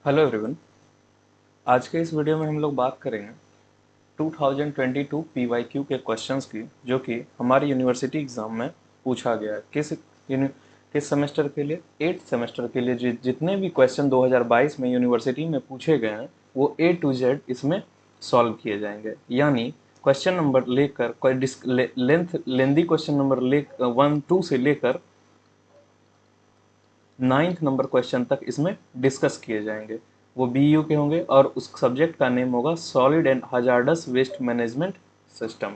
Hello everyone. आज के इस वीडियो में हम लोग बात करेंगे 2022 पीवाईक्यू के क्वेश्चंस की, जो कि हमारी यूनिवर्सिटी एग्जाम में पूछा गया है। किस सेमेस्टर के लिए? 8th सेमेस्टर के लिए। जितने भी क्वेश्चन 2022 में यूनिवर्सिटी में पूछे गए हैं वो A to Z इसमें सॉल्व किए जाएंगे। यानी क्वेश्चन नंबर लेकर कोई लेंथी क्वेश्चन नंबर 1 2 से लेकर 9th नंबर क्वेश्चन तक इसमें डिस्कस किए जाएंगे। वो बीयू के होंगे और उस सब्जेक्ट का नेम होगा solid and hazardous waste management system.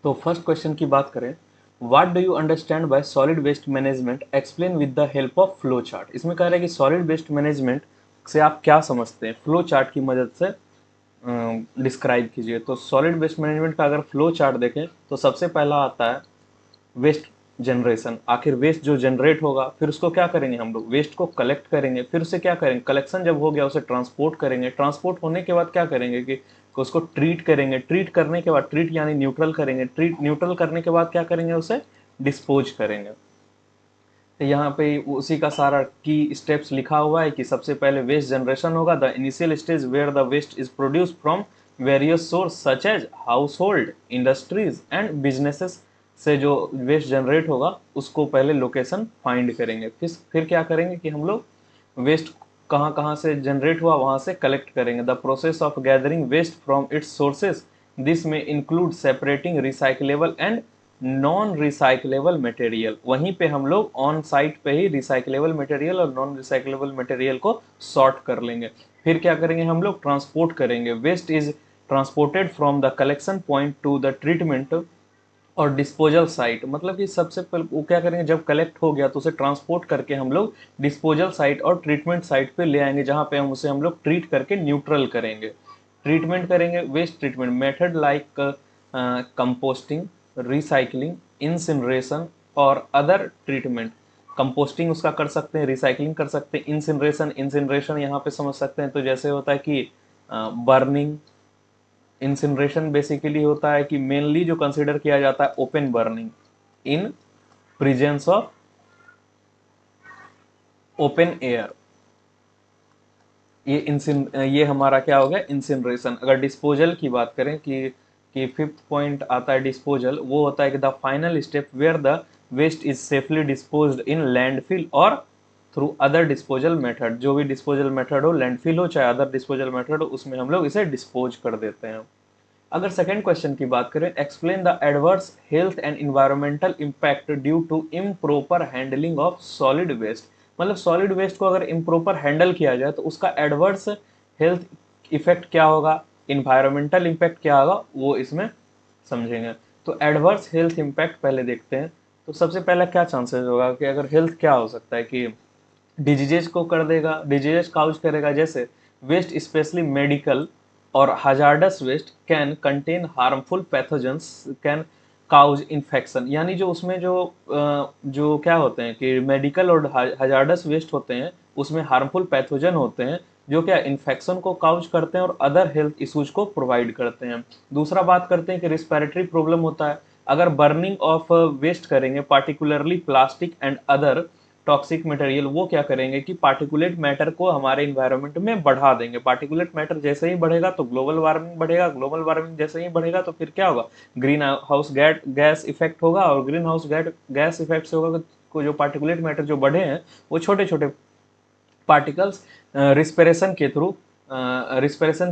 तो फर्स्ट क्वेश्चन की बात करें, what do you understand by solid waste management, explain with the help of flow chart. इसमें कह रहा है कि सॉलिड वेस्ट मैनेजमेंट से आप क्या समझते हैं, फ्लो चार्ट की मदद से डिस्क्राइब कीजिए। तो सॉलिड वेस्ट मैनेजमेंट का अगर फ्लो चार्ट देखें तो सबसे पहला आता है वेस्ट जनरेशन। आखिर वेस्ट जो जनरेट होगा फिर उसको क्या करेंगे हम लोग, वेस्ट को कलेक्ट करेंगे, फिर उसे क्या करेंगे, कलेक्शन जब हो गया उसे ट्रांसपोर्ट करेंगे, ट्रांसपोर्ट होने के बाद क्या करेंगे कि उसको ट्रीट करेंगे, ट्रीट करने के बाद ट्रीट यानी न्यूट्रल करेंगे, ट्रीट न्यूट्रल करने के बाद क्या करेंगे, उसे डिस्पोज करेंगे। तो यहाँ पे उसी का सारा की स्टेप्स लिखा हुआ है कि सबसे पहले वेस्ट जनरेशन होगा, the initial stage where the waste is produce from various source such as household, industries and businesses. से जो वेस्ट जनरेट होगा उसको पहले लोकेशन फाइंड करेंगे, फिर क्या करेंगे कि हम लोग वेस्ट कहाँ कहाँ से जनरेट हुआ वहाँ से कलेक्ट करेंगे। The process of gathering waste from its sources, this में include separating recyclable and non recyclable material. वहीं पे हम लोग ऑन साइट पे ही रिसाइकलेबल मटेरियल और नॉन रिसाइकलेबल मटेरियल को सॉर्ट कर लेंगे। फिर क्या करेंगे, हम लोग ट्रांसपोर्ट करेंगे। Waste is transported from the collection point to the treatment और डिस्पोजल साइट। मतलब कि सबसे पहले वो क्या करेंगे, जब कलेक्ट हो गया तो उसे ट्रांसपोर्ट करके हम लोग डिस्पोजल साइट और ट्रीटमेंट साइट पे ले आएंगे, जहाँ पे हम लोग ट्रीट करके न्यूट्रल करेंगे। ट्रीटमेंट करेंगे, waste treatment method like composting, recycling, incineration और अदर ट्रीटमेंट। कंपोस्टिंग उसका कर सकते हैं, रिसाइकलिंग कर सकते हैं, इंसिनरेशन, इंसिनरेशन यहाँ पे समझ सकते हैं तो जैसे होता है कि बर्निंग। इंसिनरेशन बेसिकली होता है कि मेनली जो कंसिडर किया जाता है open burning in presence of open air. ये हमारा क्या हो गया, इंसिनरेशन। अगर डिस्पोजल की बात करें कि फिफ्थ पॉइंट आता है डिस्पोजल, वो होता है कि the final step where the waste is safely disposed in landfill और थ्रू अदर डिस्पोजल मेथड। जो भी डिस्पोजल मेथड हो, लैंडफिल हो चाहे अदर डिस्पोजल मेथड हो, उसमें हम लोग इसे डिस्पोज कर देते हैं। अगर सेकेंड क्वेश्चन की बात करें, explain the adverse health and environmental impact due to improper handling of solid waste. मतलब सॉलिड वेस्ट को अगर इम्प्रोपर हैंडल किया जाए तो उसका एडवर्स हेल्थ इफेक्ट क्या होगा, इन्वायरमेंटल इम्पैक्ट क्या होगा, वो इसमें समझेंगे। तो एडवर्स हेल्थ इम्पैक्ट पहले देखते हैं। तो सबसे पहला क्या चांसेस होगा कि अगर हेल्थ क्या हो सकता है कि डिजीजेज को कर देगा, डिजीजेज काउज करेगा। जैसे वेस्ट स्पेशली मेडिकल और hazardous waste can contain harmful pathogens can cause infection. यानी जो उसमें जो क्या होते हैं कि मेडिकल और हजार्डस वेस्ट होते हैं उसमें हार्मफुल पैथोजन होते हैं जो क्या इन्फेक्शन को काउज करते हैं और अदर हेल्थ इश्यूज को प्रोवाइड करते हैं। दूसरा बात करते हैं कि रिस्पिरेटरी प्रॉब्लम होता है। अगर बर्निंग ऑफ वेस्ट करेंगे, particularly plastic and other toxic material, वो क्या करेंगे कि पार्टिकुलेट मैटर को हमारे इन्वायरमेंट में बढ़ा देंगे। पार्टिकुलेट मैटर जैसे ही बढ़ेगा तो ग्लोबल वार्मिंग बढ़ेगा, ग्लोबल वार्मिंग जैसे ही बढ़ेगा तो फिर क्या होगा, ग्रीन हाउस गैस इफेक्ट होगा, और ग्रीन हाउस गैस इफेक्ट से होगा को जो पार्टिकुलेट मैटर जो बढ़े हैं वो छोटे छोटे पार्टिकल्स रिस्पिरेशन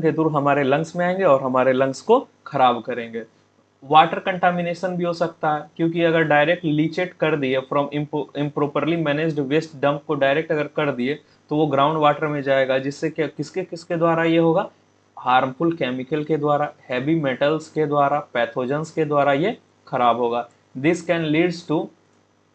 के थ्रू हमारे लंग्स में आएंगे और हमारे लंग्स को खराब करेंगे। वाटर कंटामिनेशन भी हो सकता है, क्योंकि अगर डायरेक्ट लीचेट कर दिए फ्रॉम इम्प्रोपरली मैनेज्ड वेस्ट डंप को डायरेक्ट अगर कर दिए तो वो ग्राउंड वाटर में जाएगा, जिससे क्या किसके किसके द्वारा ये होगा, हार्मफुल केमिकल के द्वारा, हैवी मेटल्स के द्वारा, पैथोजेंस के द्वारा ये खराब होगा। This can leads to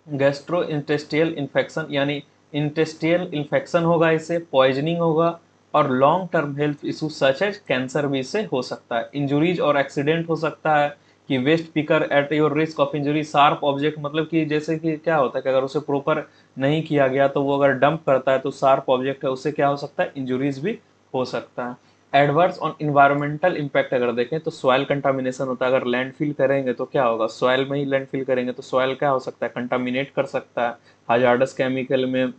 gastro intestinal infection, यानी इंटेस्टियल इन्फेक्शन होगा, इससे पॉइजनिंग होगा और long term health issue such as cancer भी इससे हो सकता है। इंजुरीज और एक्सीडेंट हो सकता है कि waste picker at your risk of injury, sharp object मतलब कि जैसे कि क्या होता है कि अगर उसे प्रॉपर नहीं किया गया तो वो अगर डंप करता है तो शार्प ऑब्जेक्ट है, उससे क्या हो सकता है, इंजुरीज भी हो सकता है। एडवर्स ऑन इन्वायरमेंटल इम्पैक्ट अगर देखें तो सॉइल कंटामिनेशन होता है। अगर लैंडफिल करेंगे तो क्या होगा, सॉइल में ही लैंडफिल करेंगे तो सॉइल क्या हो सकता है, कंटामिनेट कर सकता है हजार्डस केमिकल में,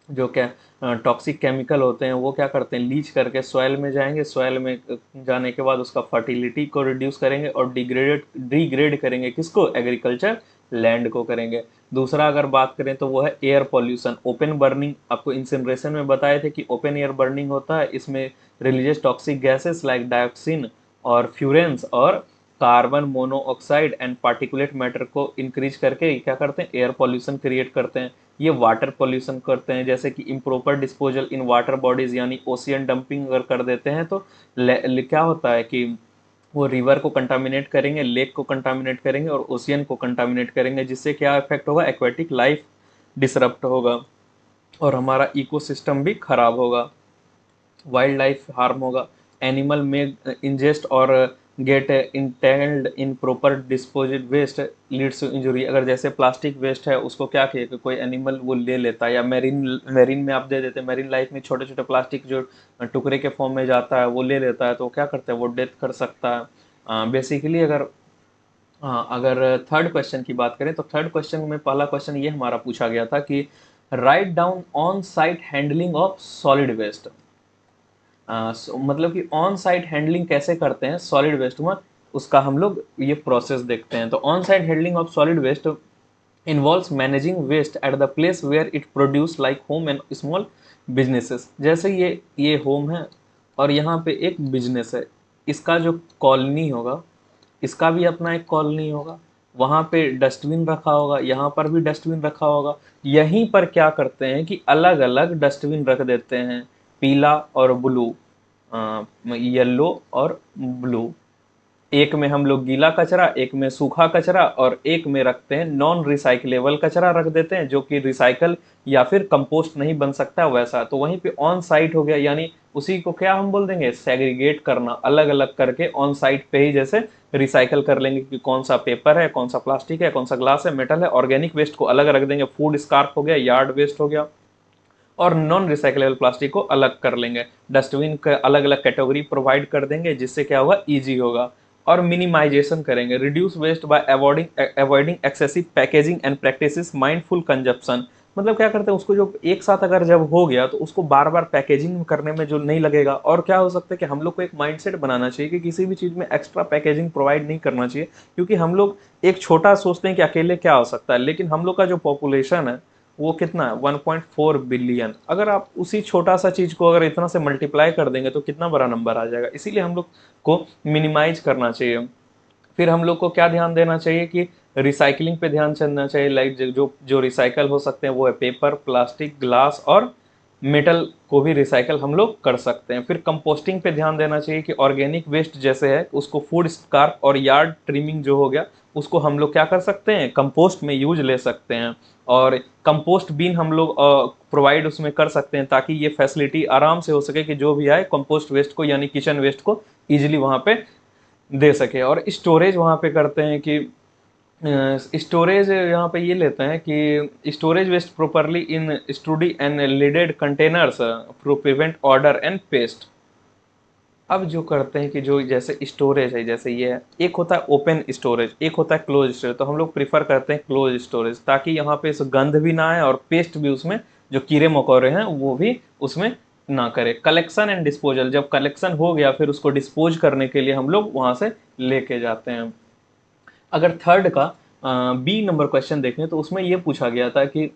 जो क्या टॉक्सिक केमिकल होते हैं वो क्या करते हैं, लीच करके सॉइल में जाएंगे, सॉइल में जाने के बाद उसका फर्टिलिटी को रिड्यूस करेंगे और डिग्रेड करेंगे, किसको, एग्रीकल्चर लैंड को करेंगे। दूसरा अगर बात करें तो वो है एयर पॉल्यूशन, ओपन बर्निंग। आपको इंसिनरेशन में बताए थे कि ओपन एयर बर्निंग होता है, इसमें religious toxic gases like dioxin और फ्यूरेंस और carbon monoxide and particulate matter को इंक्रीज करके क्या करते हैं, एयर पॉल्यूशन क्रिएट करते हैं। ये वाटर पॉल्यूशन करते हैं, जैसे कि improper disposal in water bodies यानी ओशियन डंपिंग अगर कर देते हैं तो क्या होता है कि वो रिवर को कंटामिनेट करेंगे, लेक को कंटामिनेट करेंगे और ओशियन को कंटामिनेट करेंगे, जिससे क्या इफेक्ट होगा, एक्वेटिक लाइफ डिसरप्ट होगा और हमारा इकोसिस्टम भी खराब होगा, वाइल्ड लाइफ हार्म होगा, एनिमल में इंजेस्ट और get entangled improper disposed waste leads to injury. अगर जैसे प्लास्टिक वेस्ट है उसको क्या किया कि कोई एनिमल वो ले लेता है, या मेरीन में आप दे देते हैं, मेरीन लाइफ में छोटे छोटे प्लास्टिक जो टुकड़े के फॉर्म में जाता है वो ले लेता है, तो क्या करते हैं, वो डेथ कर सकता है बेसिकली। अगर हाँ, अगर थर्ड क्वेश्चन की बात करें तो थर्ड क्वेश्चन में पहला क्वेश्चन ये हमारा पूछा गया था कि write down on site handling of solid waste. मतलब कि ऑन साइट हैंडलिंग कैसे करते हैं सॉलिड वेस्ट में, उसका हम लोग ये प्रोसेस देखते हैं। तो on site handling of solid waste involves managing waste at the place where it produce like home and small businesses. जैसे ये होम है और यहाँ पे एक बिजनेस है, इसका जो कॉलोनी होगा, इसका भी अपना एक कॉलोनी होगा, वहाँ पे डस्टबिन रखा होगा, यहाँ पर भी डस्टबिन रखा होगा। यहीं पर क्या करते हैं कि अलग अलग डस्टबिन रख देते हैं, पीला और ब्लू, येलो और ब्लू। एक में हम लोग गीला कचरा, एक में सूखा कचरा और एक में रखते हैं नॉन रिसाइकलेबल कचरा रख देते हैं, जो कि रिसाइकल या फिर कंपोस्ट नहीं बन सकता वैसा। तो वहीं पे ऑन साइट हो गया, यानी उसी को क्या हम बोल देंगे, सेग्रीगेट करना, अलग अलग करके ऑन साइट पे ही जैसे रिसाइकल कर लेंगे कि कौन सा पेपर है, कौन सा प्लास्टिक है, कौन सा ग्लास है, मेटल है। ऑर्गेनिक वेस्ट को अलग रख देंगे, फूड स्कार्प हो गया, यार्ड वेस्ट हो गया, और नॉन रिसाइकलेबल प्लास्टिक को अलग कर लेंगे। डस्टबिन का अलग अलग कैटेगरी प्रोवाइड कर देंगे, जिससे क्या होगा, ईजी होगा। और मिनिमाइजेशन करेंगे, reduce waste by avoiding excessive packaging and practices mindful consumption. मतलब क्या करते हैं, उसको जो एक साथ अगर जब हो गया तो उसको बार बार पैकेजिंग करने में जो नहीं लगेगा। और क्या हो सकता है कि हम लोग को एक माइंडसेट बनाना चाहिए कि किसी भी चीज़ में एक्स्ट्रा पैकेजिंग प्रोवाइड नहीं करना चाहिए, क्योंकि हम लोग एक छोटा सोचते हैं कि अकेले क्या हो सकता है, लेकिन हम लोग का जो पॉपुलेशन है वो कितना है, 1.4 बिलियन। अगर आप उसी छोटा सा चीज को अगर इतना से मल्टीप्लाई कर देंगे तो कितना बड़ा नंबर आ जाएगा। इसीलिए हम लोग को मिनिमाइज करना चाहिए। फिर हम लोग को क्या ध्यान देना चाहिए कि रिसाइकलिंग पे ध्यान चलना चाहिए। लाइक जो जो रिसाइकल हो सकते हैं वो है पेपर, प्लास्टिक, ग्लास और मेटल को भी रिसाइकल हम लोग कर सकते हैं। फिर कंपोस्टिंग पे ध्यान देना चाहिए कि ऑर्गेनिक वेस्ट जैसे है उसको फूड स्कार्प और यार्ड ट्रिमिंग जो हो गया उसको हम लोग क्या कर सकते हैं, कंपोस्ट में यूज ले सकते हैं। और कंपोस्ट बिन हम लोग प्रोवाइड उसमें कर सकते हैं, ताकि ये फैसिलिटी आराम से हो सके कि जो भी आए कंपोस्ट वेस्ट को यानी किचन वेस्ट को इजीली वहाँ पे दे सके। और स्टोरेज वहाँ पे करते हैं कि स्टोरेज यहाँ पे ये लेते हैं कि storage waste properly in sturdy and lidded containers to prevent odour and pest. अब जो करते हैं कि जो जैसे स्टोरेज है, जैसे ये है, एक होता है ओपन स्टोरेज, एक होता है क्लोज स्टोरेज। तो हम लोग प्रीफर करते हैं क्लोज स्टोरेज, ताकि यहाँ पे गंध भी ना आए और पेस्ट भी उसमें, जो कीड़े मकोड़े हैं वो भी उसमें ना करे। कलेक्शन एंड डिस्पोजल, जब कलेक्शन हो गया फिर उसको डिस्पोज करने के लिए हम लोग वहाँ से लेके जाते हैं। अगर थर्ड का बी नंबर क्वेश्चन देखें तो उसमें ये पूछा गया था कि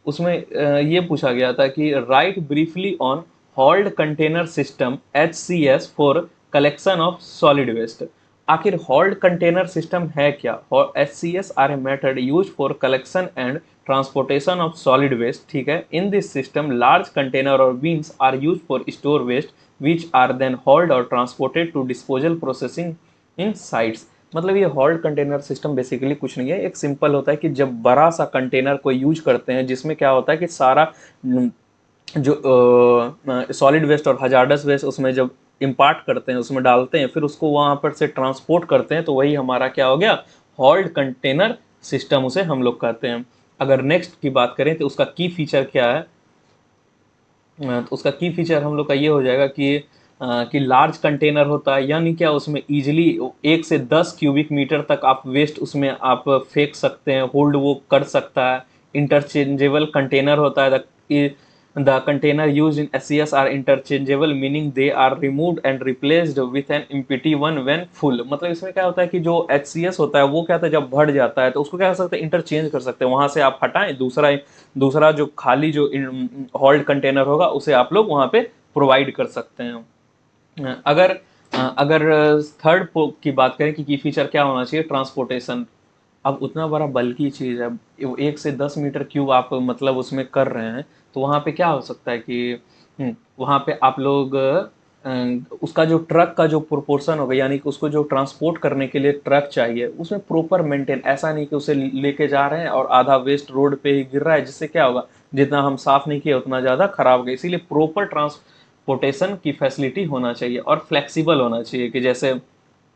उसमें ये पूछा गया था कि write briefly on hauled container system HCS for collection of solid waste. आखिर हॉल्ड कंटेनर सिस्टम है क्या? HCS are a method use for collection and transportation of solid waste. ठीक है, in this system large container और bins are use for store waste which are then hauled और transported to disposal processing in sites. मतलब ये hold container system basically कुछ नहीं है, एक सिंपल होता है कि जब बड़ा सा कंटेनर को यूज करते हैं, जिसमें क्या होता है कि सारा जो सॉलिड वेस्ट और हजार्डस वेस्ट उसमें जब इम्पार्ट करते हैं, उसमें डालते हैं, फिर उसको वहाँ पर से ट्रांसपोर्ट करते हैं, तो वही हमारा क्या हो गया, हॉल्ड कंटेनर सिस्टम उसे हम लोग कहते हैं। अगर नेक्स्ट की बात करें तो उसका की फीचर क्या है, तो उसका की फीचर हम लोग का ये हो जाएगा कि लार्ज कंटेनर होता है, यानी क्या, उसमें इजीली 1 से 10 क्यूबिक मीटर तक आप वेस्ट उसमें आप फेंक सकते हैं, होल्ड वो कर सकता है। इंटरचेंजेबल कंटेनर होता है, The container used in SCS are interchangeable, meaning they are removed and replaced with an empty one when full। मतलब इसमें क्या होता है कि जो HCS होता है वो क्या होता है, जब भर जाता है तो उसको क्या कर सकते हैं, इंटरचेंज कर सकते हैं। वहां से आप हटाएं, दूसरा दूसरा जो खाली जो होल्ड कंटेनर होगा उसे आप लोग वहां पे प्रोवाइड कर सकते हैं। अगर थर्ड की बात करें कि की फीचर क्या होना चाहिए, ट्रांसपोर्टेशन। अब उतना बड़ा बल्कि चीज़ है, 1 से 10 मीटर क्यूब आप मतलब उसमें कर रहे हैं, तो वहाँ पे क्या हो सकता है कि वहाँ पे आप लोग उसका जो ट्रक का जो प्रोपोर्शन होगा, यानी कि उसको जो ट्रांसपोर्ट करने के लिए ट्रक चाहिए, उसमें प्रॉपर मेंटेन, ऐसा नहीं कि उसे लेके जा रहे हैं और आधा वेस्ट रोड पे ही गिर रहा है, जिससे क्या होगा, जितना हम साफ नहीं किए उतना ज़्यादा खराब होगा। इसीलिए प्रॉपर ट्रांसपोर्टेशन की फैसिलिटी होना चाहिए और फ्लेक्सिबल होना चाहिए, कि जैसे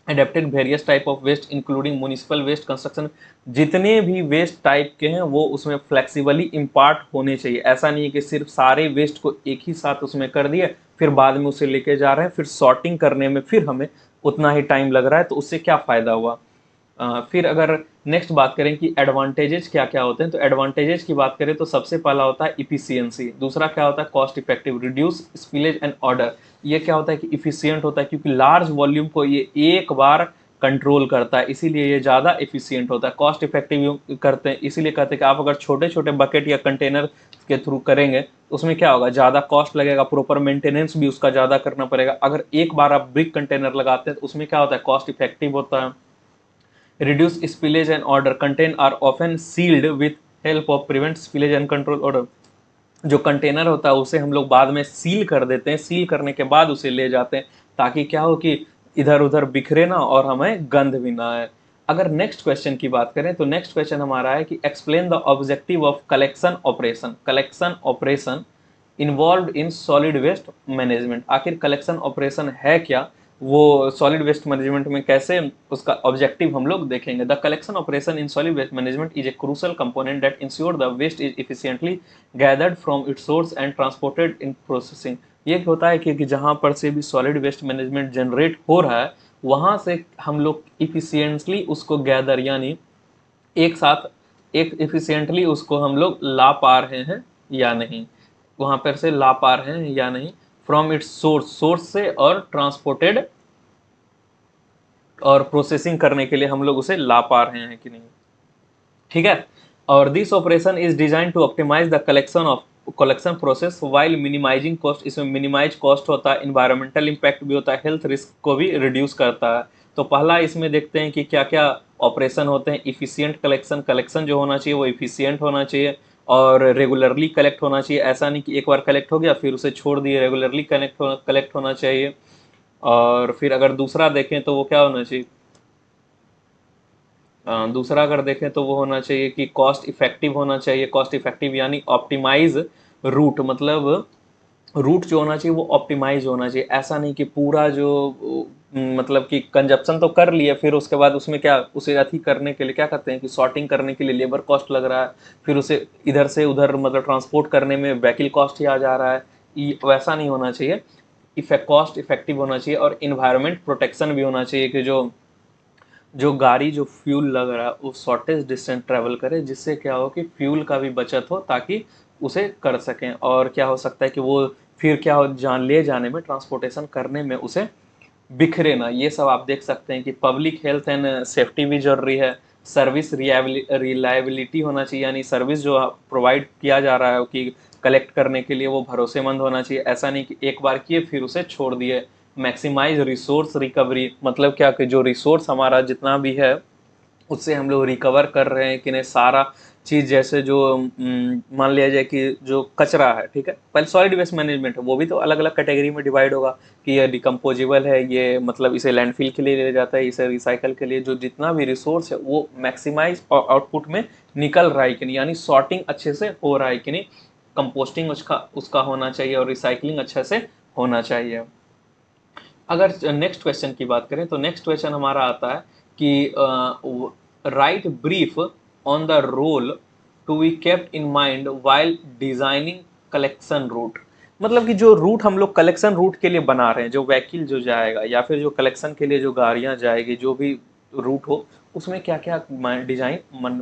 adapted various type of waste including municipal waste, construction, जितने भी वेस्ट टाइप के हैं वो उसमें फ्लेक्सिबली इम्पार्ट होने चाहिए। ऐसा नहीं है कि सिर्फ सारे वेस्ट को एक ही साथ उसमें कर दिए, फिर बाद में उसे लेके जा रहे हैं, फिर सॉर्टिंग करने में फिर हमें उतना ही टाइम लग रहा है, तो उससे क्या फ़ायदा हुआ। फिर अगर नेक्स्ट बात करें कि एडवांटेजेस क्या क्या होते हैं, तो एडवांटेजेस की बात करें तो सबसे पहला होता है इफिशियंसी, दूसरा क्या होता है cost effective, reduce spillage and order. ये क्या होता है कि इफिशियंट होता है, क्योंकि लार्ज वॉल्यूम को ये एक बार कंट्रोल करता है, इसीलिए ये ज़्यादा इफिशियंट होता है। कॉस्ट इफेक्टिव करते हैं, इसीलिए कहते हैं कि आप अगर छोटे छोटे बकेट या कंटेनर के थ्रू करेंगे उसमें क्या होगा, ज़्यादा कॉस्ट लगेगा, प्रॉपर मेंटेनेंस भी उसका ज़्यादा करना पड़ेगा। अगर एक बार आप बिग कंटेनर लगाते हैं तो उसमें क्या होता है, कॉस्ट इफेक्टिव होता है। reduce spillage and order, contain are often sealed with help of prevent spillage and control order। जो कंटेनर होता है उसे हम लोग बाद में सील कर देते हैं, सील करने के बाद उसे ले जाते हैं, ताकि क्या हो कि इधर उधर बिखरे ना और हमें गंध भी ना आए। अगर नेक्स्ट क्वेश्चन की बात करें तो नेक्स्ट क्वेश्चन हमारा है कि explain the objective of collection operation. Collection operation involve in solid waste management, आखिर कलेक्शन ऑपरेशन है क्या, वो सॉलिड वेस्ट मैनेजमेंट में कैसे उसका ऑब्जेक्टिव हम लोग देखेंगे। The collection operation in solid waste management is a crucial component that ensure the waste is efficiently gathered from its source and transported in processing. ये होता है कि जहाँ पर से भी सॉलिड वेस्ट मैनेजमेंट जनरेट हो रहा है, वहाँ से हम लोग इफिशियंटली उसको गैदर, यानी एक साथ एक इफिशियंटली उसको हम लोग ला पा रहे हैं या नहीं, वहाँ पर से ला पा रहे हैं या नहीं, फ्रॉम इट्स सोर्स, सोर्स से, और ट्रांसपोर्टेड और प्रोसेसिंग करने के लिए हम लोग उसे ला पा रहे हैं कि नहीं। ठीक है, और this operation is design to optimise the collection process while minimising cost. इसमें मिनिमाइज कॉस्ट होता है, इन्वायरमेंटल इम्पैक्ट भी होता है, हेल्थ रिस्क को भी रिड्यूस करता है। तो पहला इसमें देखते हैं कि क्या क्या ऑपरेशन होते हैं। इफिशियंट कलेक्शन, कलेक्शन जो होना चाहिए वो इफिशियंट होना चाहिए और रेगुलरली कलेक्ट होना चाहिए। ऐसा नहीं कि एक बार कलेक्ट हो गया फिर उसे छोड़ दिए, रेगुलरली कलेक्ट होना चाहिए। और फिर अगर दूसरा देखें तो वो क्या होना चाहिए, दूसरा अगर देखें तो वो होना चाहिए कि कॉस्ट इफेक्टिव होना चाहिए। कॉस्ट इफेक्टिव यानी ऑप्टिमाइज रूट, मतलब रूट जो होना चाहिए वो ऑप्टिमाइज होना चाहिए। ऐसा नहीं कि पूरा जो मतलब कि कंजप्शन तो कर लिए, फिर उसके बाद उसमें क्या, उसे अथी करने के लिए क्या करते हैं कि सॉर्टिंग करने के लिए लेबर कॉस्ट लग रहा है, फिर उसे इधर से उधर मतलब ट्रांसपोर्ट करने में व्हीकल कॉस्ट ही आ जा रहा है। वैसा नहीं होना चाहिए, कॉस्ट इफेक्टिव होना चाहिए। और इन्वायरमेंट प्रोटेक्शन भी होना चाहिए, कि जो जो गाड़ी जो फ्यूल लग रहा है वो शॉर्टेज डिस्टेंस ट्रेवल करे, जिससे क्या हो कि फ्यूल का भी बचत हो, ताकि उसे कर सकें। और क्या हो सकता है कि वो फिर क्या हो, ले जाने में, ट्रांसपोर्टेशन करने में उसे बिखरे ना। ये सब आप देख सकते हैं कि पब्लिक हेल्थ एंड सेफ्टी भी जरूरी है। सर्विस रिलायबिलिटी होना चाहिए, यानी सर्विस जो प्रोवाइड किया जा रहा है कि कलेक्ट करने के लिए वो भरोसेमंद होना चाहिए। ऐसा नहीं कि एक बार किए फिर उसे छोड़ दिए। मैक्सिमाइज रिसोर्स रिकवरी, मतलब क्या कि जो रिसोर्स हमारा जितना भी है उससे हम लोग रिकवर कर रहे हैं कि नहीं, सारा चीज़। जैसे जो मान लिया जाए कि जो कचरा है, ठीक है, पहले सॉलिड वेस्ट मैनेजमेंट है वो भी तो अलग अलग कैटेगरी में डिवाइड होगा, कि ये डिकम्पोजेबल है, ये मतलब इसे लैंडफिल के लिए ले जाता है, इसे रिसाइकल के लिए, जो जितना भी रिसोर्स है वो मैक्सिमाइज आउटपुट में निकल रहा है कि नहीं, यानी सॉर्टिंग अच्छे से हो रहा है कि नहीं, कंपोस्टिंग उसका उसका होना चाहिए और रिसाइकलिंग अच्छे से होना चाहिए। अगर नेक्स्ट क्वेश्चन की बात करें तो नेक्स्ट क्वेश्चन हमारा आता है कि write brief on the role to be kept in mind while designing collection route. मतलब कि जो रूट हम लोग कलेक्शन रूट के लिए बना रहे हैं, जो व्हीकल जो जाएगा या फिर जो कलेक्शन के लिए जो गाड़ियां जाएगी, जो भी रूट हो, उसमें क्या क्या डिजाइन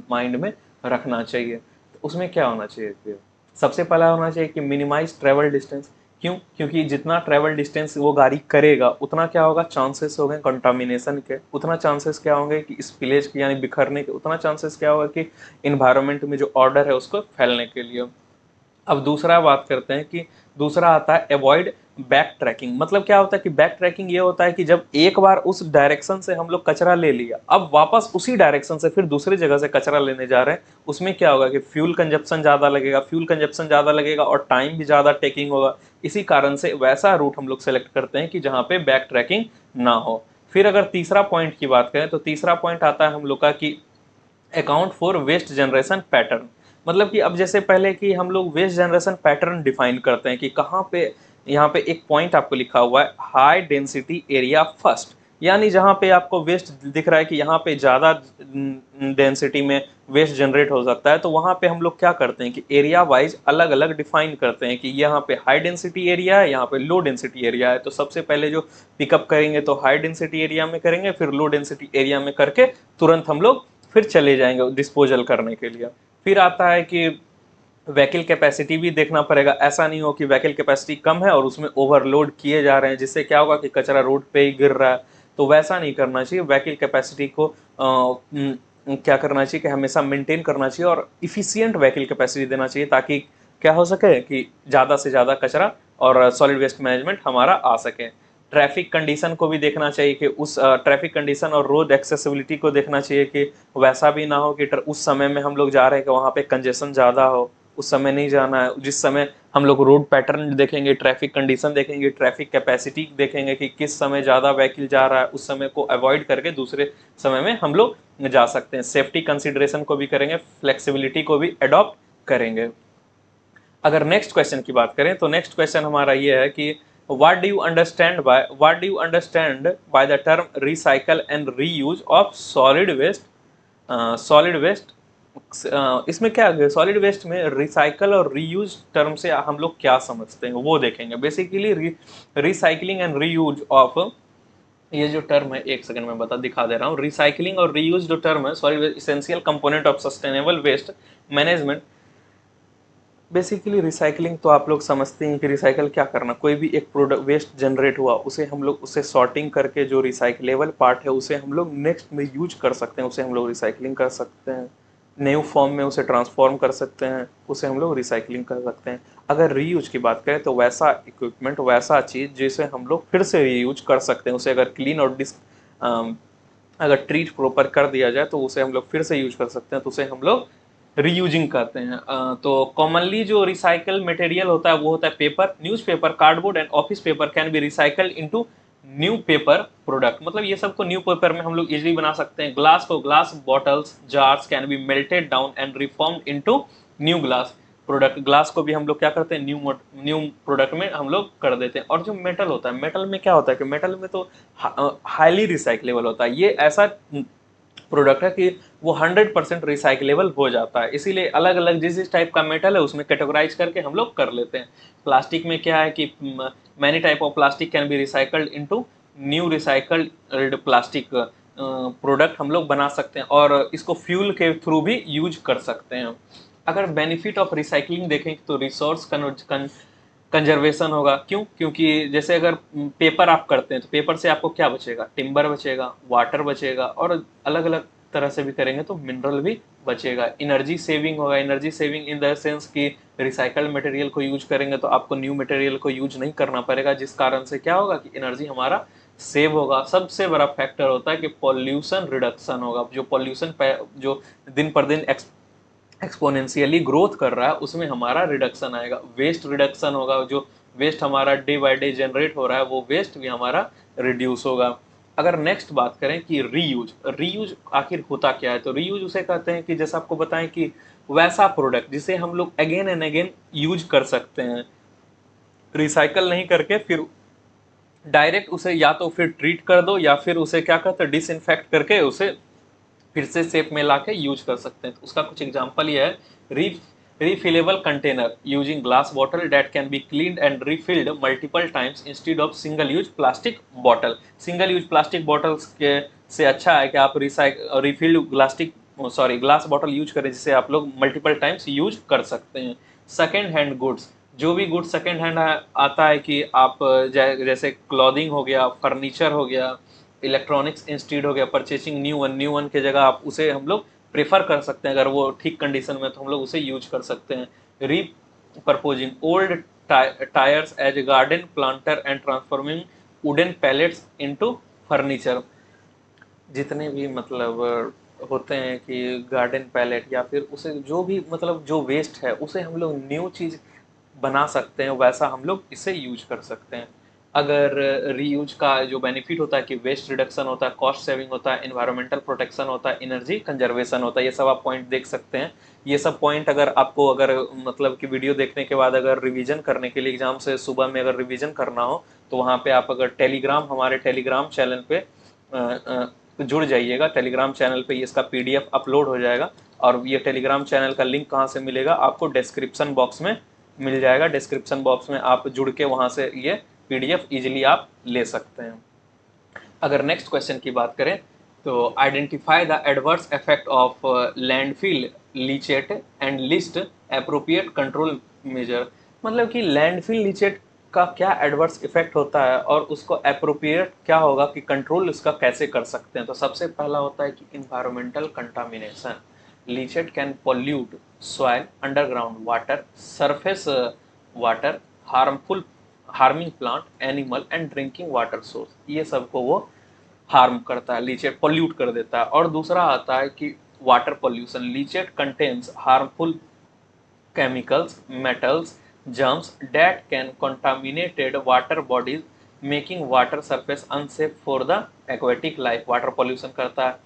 माइंड में रखना चाहिए, तो उसमें क्या होना चाहिए फिर। सबसे पहला होना चाहिए कि मिनिमाइज ट्रेवल डिस्टेंस। क्यों? क्योंकि जितना ट्रेवल डिस्टेंस वो गाड़ी करेगा उतना क्या होगा, चांसेस हो गए कंटामिनेशन के, उतना चांसेस क्या होंगे कि स्पिलेज के यानी बिखरने के, उतना चांसेस क्या होगा कि इन्वायरमेंट में जो ऑर्डर है उसको फैलने के लिए। अब दूसरा बात करते हैं कि दूसरा आता है अवॉइड बैक ट्रैकिंग। मतलब क्या होता है कि बैक ट्रैकिंग ये होता है कि जब एक बार उस डायरेक्शन से हम लोग कचरा ले लिया, अब वापस उसी डायरेक्शन से फिर दूसरी जगह से कचरा लेने जा रहे हैं, उसमें क्या होगा कि फ्यूल कंजप्शन ज़्यादा लगेगा, फ्यूल कंजप्शन ज़्यादा लगेगा और टाइम भी ज़्यादा टेकिंग होगा। इसी कारण से वैसा रूट हम लोग सेलेक्ट करते हैं कि जहाँ पे बैक ट्रैकिंग ना हो। फिर अगर तीसरा पॉइंट की बात करें तो तीसरा पॉइंट आता है हम लोग का कि account for waste generation pattern. मतलब कि अब जैसे पहले कि हम लोग वेस्ट जनरेशन पैटर्न डिफाइन करते हैं कि कहाँ पे, यहाँ पे एक पॉइंट आपको लिखा हुआ है हाई डेंसिटी एरिया फर्स्ट, यानी जहाँ पे आपको वेस्ट दिख रहा है कि यहाँ पे ज़्यादा डेंसिटी में वेस्ट जनरेट हो सकता है, तो वहाँ पे हम लोग क्या करते हैं कि एरिया वाइज अलग अलग डिफाइन करते हैं कि यहाँ पे हाई डेंसिटी एरिया है, यहाँ पे लो डेंसिटी एरिया है। तो सबसे पहले जो पिकअप करेंगे तो हाई डेंसिटी एरिया में करेंगे, फिर लो डेंसिटी एरिया में करके तुरंत हम लोग फिर चले जाएंगे डिस्पोजल करने के लिए। फिर आता है कि व्हीकल कैपेसिटी भी देखना पड़ेगा। ऐसा नहीं हो कि व्हीकल कैपेसिटी कम है और उसमें ओवरलोड किए जा रहे हैं, जिससे क्या होगा कि कचरा रोड पे ही गिर रहा है। तो वैसा नहीं करना चाहिए। व्हीकल कैपेसिटी को क्या करना चाहिए कि हमेशा मेंटेन करना चाहिए और इफिशियंट व्हीकल कैपेसिटी देना चाहिए, ताकि क्या हो सके कि ज़्यादा से ज़्यादा कचरा और सॉलिड वेस्ट मैनेजमेंट हमारा आ सके। ट्रैफिक कंडीशन को भी देखना चाहिए कि उस ट्रैफिक कंडीशन और रोड एक्सेसिबिलिटी को देखना चाहिए कि वैसा भी ना हो कि उस समय में हम लोग जा रहे हैं कि वहाँ पे कंजेशन ज़्यादा हो, उस समय नहीं जाना है। जिस समय हम लोग रोड पैटर्न देखेंगे, ट्रैफिक कंडीशन देखेंगे, ट्रैफिक कैपेसिटी देखेंगे कि किस समय ज़्यादा व्हीकल जा रहा है, उस समय को अवॉइड करके दूसरे समय में हम लोग जा सकते हैं। सेफ्टी कंसिडरेशन को भी करेंगे, फ्लेक्सिबिलिटी को भी अडॉप्ट करेंगे। अगर नेक्स्ट क्वेश्चन की बात करें तो नेक्स्ट क्वेश्चन हमारा ये है कि what do you understand by the term recycle and reuse of solid waste. Solid waste, इसमें क्या है, सॉलिड वेस्ट में रिसाइकल और रीयूज टर्म से हम लोग क्या समझते हैं वो देखेंगे। Basically recycling and reuse of, ये जो टर्म है एक सेकंड में दिखा दे रहा हूँ। रिसाइकलिंग और रीयूज जो टर्म है, solid waste essential component of sustainable waste management. Basically recycling तो आप लोग समझते हैं कि रिसाइकल क्या करना, कोई भी एक प्रोडक्ट वेस्ट जनरेट हुआ उसे हम लोग उसे सॉर्टिंग करके जो रिसाइकलेबल पार्ट है उसे हम लोग नेक्स्ट में यूज कर सकते हैं, उसे हम लोग रिसाइकलिंग कर सकते हैं, न्यू फॉर्म में उसे ट्रांसफॉर्म कर सकते हैं, उसे हम लोग रिसाइकलिंग कर सकते हैं। अगर रीयूज की बात करें तो वैसा इक्विपमेंट, वैसा चीज़ जिसे हम लोग फिर से रीयूज कर सकते हैं, उसे अगर क्लीन और अगर ट्रीट प्रॉपर कर दिया जाए तो उसे हम लोग फिर से यूज कर सकते हैं, तो उसे हम लोग रीयूजिंग करते हैं। तो कॉमनली जो रिसाइकल मटेरियल होता है वो होता है paper, newspaper, cardboard and office paper can be recycled into new paper product. मतलब ये सब को न्यू पेपर में हम लोग इजीली बना सकते हैं। ग्लास को, glass bottles, jars can be melted down and reformed into new glass product. Glass को भी हम लोग क्या करते हैं, न्यू प्रोडक्ट में हम लोग कर देते हैं। और जो मेटल होता है, मेटल में क्या होता है कि मेटल में तो हाईली रिसाइकलेबल होता है। ये ऐसा प्रोडक्ट है कि वो 100% रिसाइकलेबल हो जाता है, इसीलिए अलग अलग जिस जिस टाइप का मेटल है उसमें कैटेगराइज करके हम लोग कर लेते हैं। प्लास्टिक में क्या है कि many type of plastic can be recycled into new recycled plastic product हम लोग बना सकते हैं और इसको फ्यूल के थ्रू भी यूज कर सकते हैं। अगर बेनिफिट ऑफ रिसाइकलिंग देखें तो रिसोर्स कंजर्वेशन होगा। क्यों? क्योंकि जैसे अगर पेपर आप करते हैं तो पेपर से आपको क्या बचेगा, टिम्बर बचेगा, वाटर बचेगा और अलग अलग तरह से भी करेंगे तो मिनरल भी बचेगा। एनर्जी सेविंग होगा, energy saving in the sense कि रिसाइकल्ड मटेरियल को यूज करेंगे तो आपको न्यू मटेरियल को यूज नहीं करना पड़ेगा, जिस कारण से क्या होगा कि एनर्जी हमारा सेव होगा। सबसे बड़ा फैक्टर होता है कि पॉल्यूशन रिडक्शन होगा। जो पॉल्यूशन जो दिन पर दिन एक्सपोनेंशियली ग्रोथ कर रहा है उसमें हमारा रिडक्शन आएगा। वेस्ट रिडक्शन होगा, जो वेस्ट हमारा डे बाय डे जनरेट हो रहा है वो वेस्ट भी हमारा रिड्यूस होगा। अगर नेक्स्ट बात करें कि रीयूज, रीयूज आखिर होता क्या है, तो रीयूज उसे कहते हैं कि जैसा आपको बताएं कि वैसा प्रोडक्ट जिसे हम लोग अगेन एंड अगेन यूज कर सकते हैं, रिसाइकल नहीं करके फिर डायरेक्ट उसे या तो फिर ट्रीट कर दो या फिर उसे क्या कहते हैं डिसइंफेक्ट करके उसे फिर से शेप में ला के यूज कर सकते हैं। तो उसका कुछ एग्जाम्पल ये है, refillable container using glass bottle that can be cleaned and refilled multiple times instead of single use plastic bottle। Single use plastic bottles के से अच्छा है कि आप रिफिल्ड ग्लास बॉटल यूज करें जिसे आप लोग मल्टीपल टाइम्स यूज कर सकते हैं। सेकेंड हैंड गुड्स, जो भी गुड्स सेकेंड हैंड आता है कि आप जैसे क्लॉथिंग हो गया, फर्नीचर हो गया, इलेक्ट्रॉनिक्स इंस्टीड हो गया, परचेसिंग न्यू वन के जगह आप उसे हम लोग प्रेफर कर सकते हैं, अगर वो ठीक कंडीशन में तो हम लोग उसे यूज कर सकते हैं। Repurposing old tyres as garden planter and transforming wooden pallets into furniture. जितने भी मतलब होते हैं कि गार्डन पैलेट या फिर उसे जो भी मतलब जो वेस्ट है उसे हम लोग न्यू चीज़ बना सकते हैं, वैसा हम लोग इसे यूज कर सकते हैं। अगर रीयूज का जो बेनिफिट होता है कि वेस्ट रिडक्शन होता है, कॉस्ट सेविंग होता है, इन्वायरमेंटल प्रोटेक्शन होता है, एनर्जी कंजर्वेशन होता है, ये सब आप पॉइंट देख सकते हैं। ये सब पॉइंट अगर आपको अगर मतलब कि वीडियो देखने के बाद अगर रिवीजन करने के लिए एग्जाम से सुबह में अगर रिवीजन करना हो तो वहाँ पे आप अगर टेलीग्राम हमारे टेलीग्राम चैनल पे जुड़ जाइएगा। टेलीग्राम चैनल पे इसका पीडीएफ अपलोड हो जाएगा, और ये टेलीग्राम चैनल का लिंक कहाँ से मिलेगा आपको, डिस्क्रिप्शन बॉक्स में मिल जाएगा। डिस्क्रिप्शन बॉक्स में आप जुड़ के वहाँ से ये पीडीएफ इजीली आप ले सकते हैं। अगर नेक्स्ट क्वेश्चन की बात करें तो identify the adverse effect of landfill leachate and list appropriate control measure. मतलब कि लैंडफिल लीचेट का क्या एडवर्स इफेक्ट होता है और उसको अप्रोप्रिएट क्या होगा कि कंट्रोल उसका कैसे कर सकते हैं। तो सबसे पहला होता है कि environmental contamination. Leachate can pollute soil, underground water, surface water, harmful harming plant, animal and drinking water source. ये सबको वो हार्म करता है, लीचेट पोल्यूट कर देता है। और दूसरा आता है कि water pollution. Leachate contains harmful chemicals, metals, germs that can contaminated water bodies, making water surface unsafe for the aquatic life। Water pollution करता है।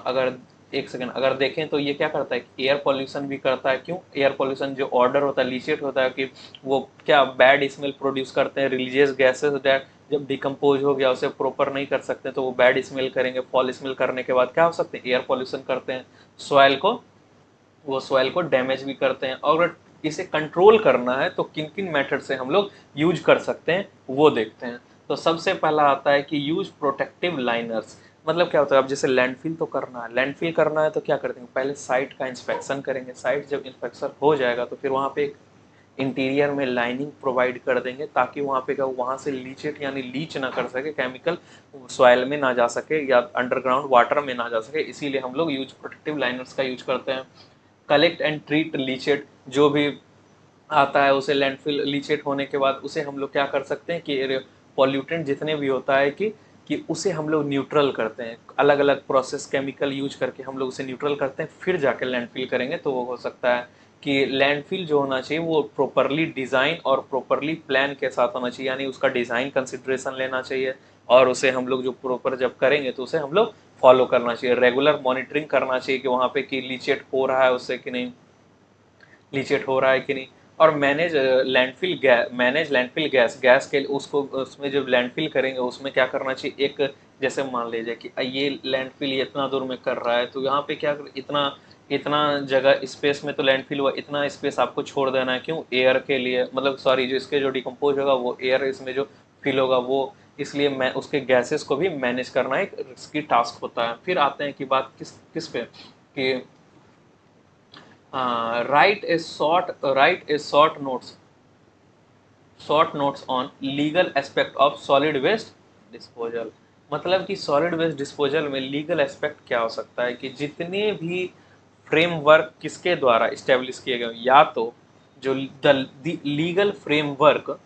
अगर एक सेकंड अगर देखें तो ये क्या करता है, एयर पॉल्यूशन भी करता है। क्यों? एयर पॉल्यूशन जो ऑर्डर होता है लीचेट होता है कि वो क्या बैड स्मेल प्रोड्यूस करते हैं, रिलीजियस गैसेस दैट जब डिकम्पोज हो गया उसे प्रॉपर नहीं कर सकते तो वो बैड स्मेल करेंगे। फॉल स्मेल करने के बाद क्या हो सकते हैं, एयर पॉल्यूशन करते हैं। सॉइल को वो सॉइल को डैमेज भी करते हैं। और अगर इसे कंट्रोल करना है तो किन किन मेथड से हम लोग यूज कर सकते हैं वो देखते हैं। तो सबसे पहला आता है कि यूज प्रोटेक्टिव लाइनर्स। मतलब क्या होता है, अब जैसे लैंडफिल तो करना है, लैंडफिल करना है तो क्या करते हैं, पहले साइट का इंस्पेक्शन करेंगे। साइट जब इंस्पेक्शन हो जाएगा तो फिर वहाँ पे एक इंटीरियर में लाइनिंग प्रोवाइड कर देंगे ताकि वहाँ पे क्या वहाँ से लीचेट यानी लीच ना कर सके, केमिकल सॉइल में ना जा सके या अंडरग्राउंड वाटर में ना जा सके। इसीलिए हम लोग यूज प्रोटेक्टिव लाइनर्स का यूज करते हैं। कलेक्ट एंड ट्रीट लीचेट, जो भी आता है उसे लैंडफिल लीचेट होने के बाद उसे हम लोग क्या कर सकते हैं कि पॉल्यूटेंट जितने भी होता है कि उसे हम लोग न्यूट्रल करते हैं। अलग अलग प्रोसेस केमिकल यूज करके हम लोग उसे न्यूट्रल करते हैं, फिर जाकर लैंडफिल करेंगे तो वो हो सकता है कि लैंडफिल जो होना चाहिए वो प्रॉपरली डिज़ाइन और प्रॉपरली प्लान के साथ होना चाहिए, यानी उसका डिज़ाइन कंसिडरेशन लेना चाहिए। और उसे हम लोग जो प्रॉपर जब करेंगे तो उसे हम लोग फॉलो करना चाहिए। रेगुलर मॉनिटरिंग करना चाहिए कि वहाँ पे कि लीचेट हो रहा है उससे कि नहीं, लीचेट हो रहा है कि नहीं। और मैनेज लैंडफिल गैस, गैस के उसको उसमें जब लैंडफिल करेंगे उसमें क्या करना चाहिए, एक जैसे मान लीजिए कि ये लैंडफिल इतना दूर में कर रहा है तो यहाँ पे क्या इतना इतना जगह स्पेस में तो लैंडफिल हुआ, इतना स्पेस आपको छोड़ देना है। क्यों? एयर के लिए, मतलब सॉरी जो इसके जो डिकम्पोज होगा वो एयर इसमें जो फिल होगा वो, इसलिए मैं उसके गैसेस को भी मैनेज करना एक रिस्की टास्क होता है। फिर आते हैं कि बात किस किस पे कि write a short notes on legal aspect of solid waste disposal. मतलब कि सॉलिड वेस्ट डिस्पोजल में लीगल एस्पेक्ट क्या हो सकता है कि जितने भी फ्रेमवर्क किसके द्वारा इस्टेब्लिश किए गए, या तो जो the legal framework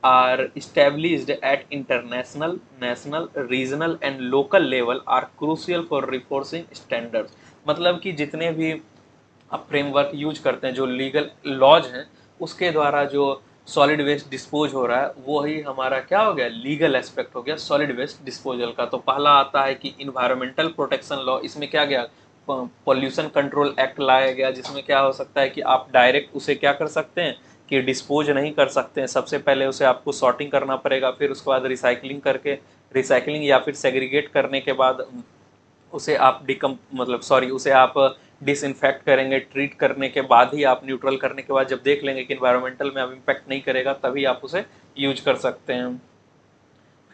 are established at international, national, regional and local level are crucial for reinforcing standards। मतलब कि जितने भी आप फ्रेमवर्क यूज करते हैं, जो लीगल लॉज हैं उसके द्वारा जो सॉलिड वेस्ट डिस्पोज हो रहा है वो ही हमारा क्या हो गया, लीगल एस्पेक्ट हो गया सॉलिड वेस्ट डिस्पोजल का। तो पहला आता है कि इन्वायरमेंटल प्रोटेक्शन लॉ। इसमें क्या गया, पॉल्यूशन कंट्रोल एक्ट लाया गया, जिसमें क्या हो सकता है कि आप डायरेक्ट उसे क्या कर सकते हैं कि डिस्पोज नहीं कर सकते हैं। सबसे पहले उसे आपको सॉर्टिंग करना पड़ेगा, फिर उसके बाद रिसाइकलिंग करके, रिसाइकलिंग या फिर सेग्रीगेट करने के बाद उसे आप उसे आप डिसइंफेक्ट करेंगे। ट्रीट करने के बाद ही आप न्यूट्रल करने के बाद जब देख लेंगे कि इन्वायरमेंटल में अब इम्पैक्ट नहीं करेगा तभी आप उसे यूज कर सकते हैं।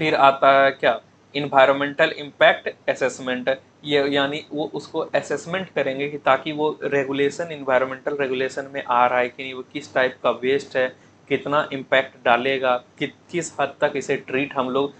फिर आता है क्या, इन्वायरमेंटल इम्पैक्ट असेसमेंट। ये यानी वो उसको असेसमेंट करेंगे कि ताकि वो रेगुलेशन, इन्वायरमेंटल रेगुलेशन में आ रहा है कि नहीं, वो किस टाइप का वेस्ट है, कितना इम्पैक्ट डालेगा, किस हद तक इसे ट्रीट हम लोग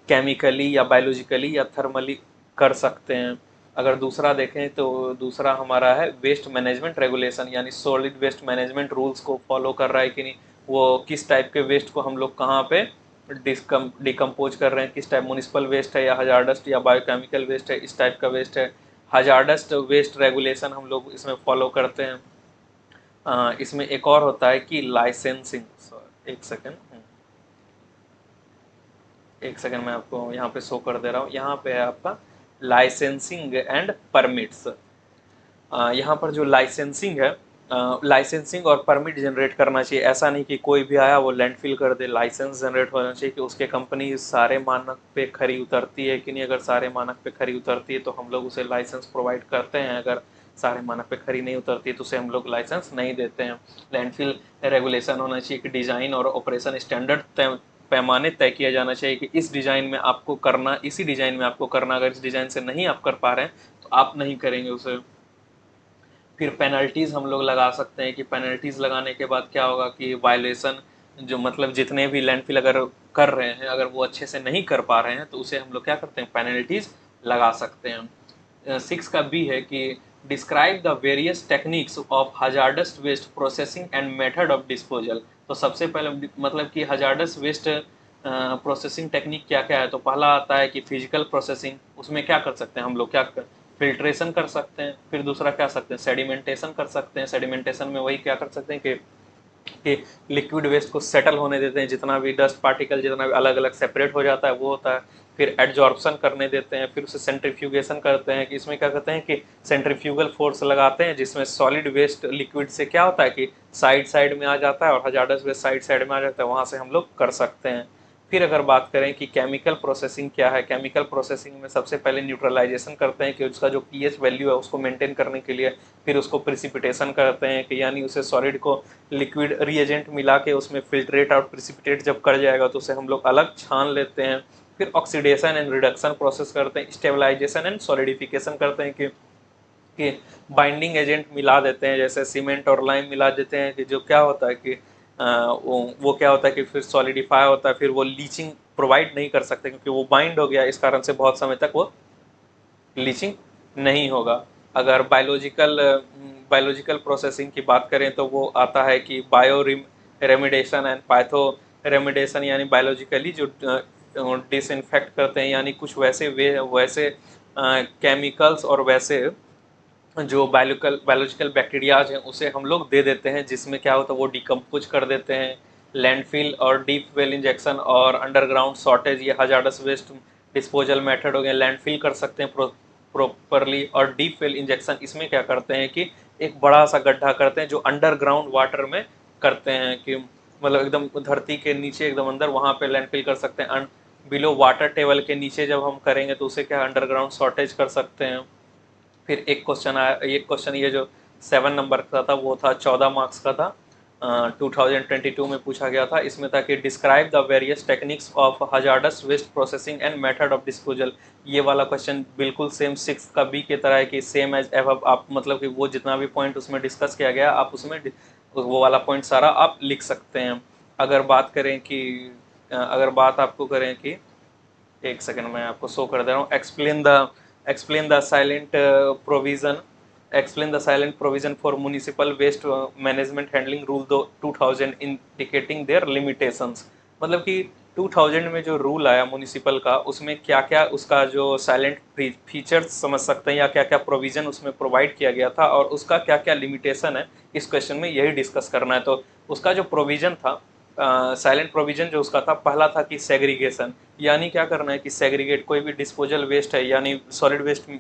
केमिकली या बायोलॉजिकली या थर्मली कर सकते हैं। अगर दूसरा देखें तो दूसरा हमारा है वेस्ट मैनेजमेंट रेगुलेशन, यानी सॉलिड वेस्ट मैनेजमेंट रूल्स को फॉलो कर रहा है कि नहीं, वो किस टाइप के वेस्ट को हम लोग कहाँ पे डिकम्पोज कर रहे हैं, किस टाइप, म्यूनिसिपल वेस्ट है या हजारडस्ट या बायोकेमिकल वेस्ट है, इस टाइप का वेस्ट है। हजारडस्ट वेस्ट रेगुलेशन हम लोग इसमें फॉलो करते हैं। इसमें एक और होता है कि लाइसेंसिंग, एक सेकेंड, एक सेकेंड मैं आपको यहाँ पे शो कर दे रहा हूँ। यहाँ पे है आपका लाइसेंसिंग एंड परमिट्स। यहाँ पर जो लाइसेंसिंग है, लाइसेंसिंग और परमिट जनरेट करना चाहिए। ऐसा नहीं कि कोई भी आया वो लैंडफिल कर दे। लाइसेंस जनरेट होना चाहिए कि उसके कंपनी सारे मानक पे खरी उतरती है कि नहीं। अगर सारे मानक पे खरी उतरती है तो हम लोग उसे लाइसेंस प्रोवाइड करते हैं, अगर सारे मानक पे खरी नहीं उतरती है तो उसे हम लोग लाइसेंस नहीं देते हैं। लैंडफिल रेगुलेशन होना चाहिए कि डिज़ाइन और ऑपरेशन स्टैंडर्ड पैमाने तय किया जाना चाहिए कि इस डिज़ाइन में आपको करना, इसी डिज़ाइन में आपको करना, अगर इस डिज़ाइन से नहीं आप कर पा रहे हैं तो आप नहीं करेंगे उसे। फिर पेनल्टीज़ हम लोग लगा सकते हैं कि पेनल्टीज़ लगाने के बाद क्या होगा कि वायलेशन, जो मतलब जितने भी लैंडफिल अगर कर रहे हैं, अगर वो अच्छे से नहीं कर पा रहे हैं तो उसे हम लोग क्या करते हैं, पेनल्टीज़ लगा सकते हैं। 6 का बी है कि describe the various techniques of hazardous waste processing and method of disposal. तो सबसे पहले मतलब कि हजार्डस वेस्ट प्रोसेसिंग टेक्निक क्या क्या है, तो पहला आता है कि फिजिकल प्रोसेसिंग। उसमें क्या कर सकते हैं हम लोग, क्या फिल्ट्रेशन कर सकते हैं। फिर दूसरा क्या सकते हैं, सेडिमेंटेशन कर सकते हैं। सेडिमेंटेशन में वही क्या कर सकते हैं कि लिक्विड वेस्ट को सेटल होने देते हैं, जितना भी डस्ट पार्टिकल जितना भी अलग अलग सेपरेट हो जाता है वो होता है। फिर एडजॉर्प्शन करने देते हैं, फिर उसे सेंट्रीफ्यूगेशन करते हैं कि इसमें क्या करते हैं कि सेंट्रीफ्यूगल फोर्स लगाते हैं, जिसमें सॉलिड वेस्ट लिक्विड से क्या होता है कि साइड साइड में आ जाता है और हजार्डस वेस्ट साइड साइड में आ जाता है, वहाँ से हम लोग कर सकते हैं। फिर अगर बात करें कि केमिकल प्रोसेसिंग क्या है, केमिकल प्रोसेसिंग में सबसे पहले न्यूट्रलाइजेशन करते हैं कि उसका जो पीएच वैल्यू है उसको मेंटेन करने के लिए। फिर उसको प्रिसिपिटेशन करते हैं कि यानी उसे सॉलिड को लिक्विड रिएजेंट मिला के उसमें फिल्ट्रेट और प्रिसिपिटेट जब कर जाएगा तो उसे हम लोग अलग छान लेते हैं। फिर ऑक्सीडेशन एंड रिडक्शन प्रोसेस करते हैं, स्टेबलाइजेशन एंड सॉलिडिफिकेशन करते हैं कि बाइंडिंग एजेंट मिला देते हैं, जैसे सीमेंट और लाइम मिला देते हैं कि जो क्या होता है कि वो क्या होता है कि फिर सॉलिडिफाई होता है, फिर वो लीचिंग प्रोवाइड नहीं कर सकते क्योंकि वो बाइंड हो गया, इस कारण से बहुत समय तक वो लीचिंग नहीं होगा। अगर बायोलॉजिकल प्रोसेसिंग की बात करें तो वो आता है कि बायो रेमिडेशन एंड पाइथो रेमिडेशन, यानी बायोलॉजिकली जो डिसइंफेक्ट करते हैं, यानी कुछ वैसे केमिकल्स और वैसे जो बायोलॉजिकल बैक्टीरियाज हैं उसे हम लोग दे देते हैं, जिसमें क्या होता है वो डिकम्पोज कर देते हैं। लैंडफिल और डीप वेल इंजेक्शन और अंडरग्राउंड शॉर्टेज, ये हजार्डस वेस्ट डिस्पोजल मेथड हो गए। लैंडफिल कर सकते हैं प्रॉपरली, और डीप वेल इंजेक्शन इसमें क्या करते हैं कि एक बड़ा सा गड्ढा करते हैं जो अंडरग्राउंड वाटर में करते हैं, कि मतलब एकदम धरती के नीचे एकदम अंदर, वहाँ पे लैंडफिल कर सकते हैं। बिलो वाटर टेबल के नीचे जब हम करेंगे तो उसे क्या अंडरग्राउंड शॉर्टेज कर सकते हैं। फिर एक क्वेश्चन आया, एक क्वेश्चन ये जो 7 नंबर का था वो था 14 मार्क्स का था, 2022 में पूछा गया था। इसमें था कि describe the various techniques of hazardous waste processing and method of disposal. ये वाला क्वेश्चन बिल्कुल सेम 6 का बी की तरह है कि सेम एज एव, आप मतलब कि वो जितना भी पॉइंट उसमें डिस्कस किया गया आप उसमें वो वाला पॉइंट सारा आप लिख सकते हैं। अगर बात करें कि अगर बात आपको करें कि, एक सेकंड मैं आपको शो कर दे रहा हूँ, explain the silent provision explain the silent provision for municipal waste management handling rule 2000 indicating their limitations। मतलब कि 2000 में जो रूल आया म्यूनिसिपल का, उसमें क्या क्या उसका जो साइलेंट फीचर्स समझ सकते हैं या क्या क्या प्रोविजन उसमें प्रोवाइड किया गया था और उसका क्या क्या लिमिटेशन है, इस क्वेश्चन में यही डिस्कस करना है। तो उसका जो प्रोविजन था, साइलेंट प्रोविजन जो उसका था, पहला था कि सेग्रीगेशन, यानी क्या करना है कि सेग्रीगेट कोई भी डिस्पोजल वेस्ट है यानी सॉलिड वेस्ट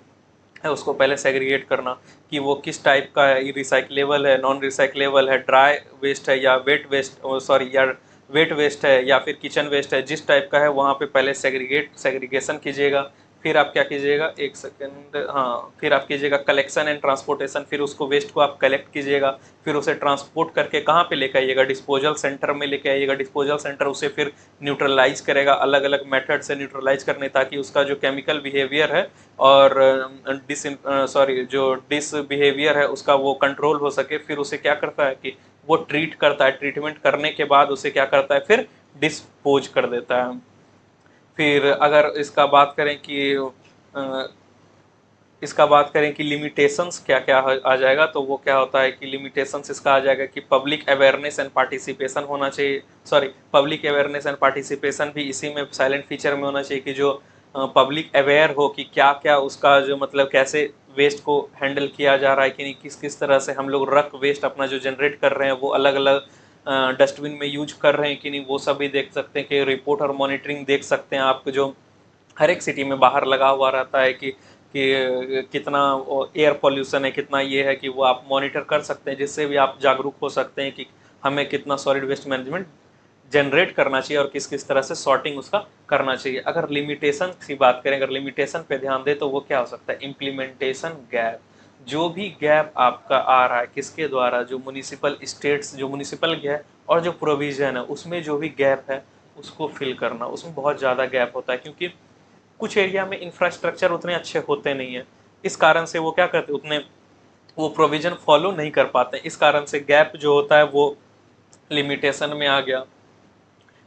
है उसको पहले सेग्रीगेट करना कि वो किस टाइप का है, रिसाइकलेबल है, नॉन रिसाइकलेबल है, ड्राई वेस्ट है या वेट वेस्ट, सॉरी या वेट वेस्ट है या फिर किचन वेस्ट है, जिस टाइप का है वहाँ पे पहले सेग्रीगेशन कीजिएगा। फिर आप क्या कीजिएगा, एक सेकेंड, हाँ, फिर आप कीजिएगा कलेक्शन एंड ट्रांसपोर्टेशन, फिर उसको वेस्ट को आप कलेक्ट कीजिएगा, फिर उसे ट्रांसपोर्ट करके कहाँ पे लेके आइएगा, डिस्पोजल सेंटर में लेके आइएगा। डिस्पोजल सेंटर उसे फिर न्यूट्रलाइज करेगा अलग अलग मेथड से न्यूट्रलाइज करने, ताकि उसका जो केमिकल बिहेवियर है और जो डिस बिहेवियर है उसका वो कंट्रोल हो सके। फिर उसे क्या करता है कि वो ट्रीट करता है, ट्रीटमेंट करने के बाद उसे क्या करता है, फिर डिस्पोज कर देता है। फिर अगर इसका बात करें कि लिमिटेशंस क्या क्या आ जाएगा, तो वो क्या होता है कि लिमिटेशंस इसका आ जाएगा कि पब्लिक अवेयरनेस एंड पार्टिसिपेशन होना चाहिए। Sorry, public awareness and participation भी इसी में साइलेंट फीचर में होना चाहिए कि जो पब्लिक अवेयर हो कि क्या क्या उसका जो मतलब कैसे वेस्ट को हैंडल किया जा रहा है कि नहीं, किस किस तरह से हम लोग रक वेस्ट अपना जो जनरेट कर रहे हैं वो अलग अलग डस्टबिन में यूज कर रहे हैं कि नहीं, वो सब भी देख सकते हैं। कि रिपोर्ट और मॉनिटरिंग देख सकते हैं आप, जो हर एक सिटी में बाहर लगा हुआ रहता है कि कितना एयर पॉल्यूशन है, कितना ये है, कि वो आप मॉनिटर कर सकते हैं, जिससे भी आप जागरूक हो सकते हैं कि हमें कितना सॉलिड वेस्ट मैनेजमेंट जनरेट करना चाहिए और किस किस तरह से सॉर्टिंग उसका करना चाहिए। अगर लिमिटेशन की बात करें, अगर लिमिटेशन पे ध्यान दें तो वो क्या हो सकता है, इम्प्लीमेंटेशन गैप। जो भी गैप आपका आ रहा है किसके द्वारा, जो म्यूनिसिपल स्टेट्स, जो म्यूनिसिपल गैप और जो प्रोविजन है उसमें जो भी गैप है उसको फिल करना। उसमें बहुत ज़्यादा गैप होता है क्योंकि कुछ एरिया में इंफ्रास्ट्रक्चर उतने अच्छे होते नहीं है, इस कारण से वो क्या करते उतने वो प्रोविजन फॉलो नहीं कर पाते। इस कारण से गैप जो होता है वो लिमिटेशन में आ गया।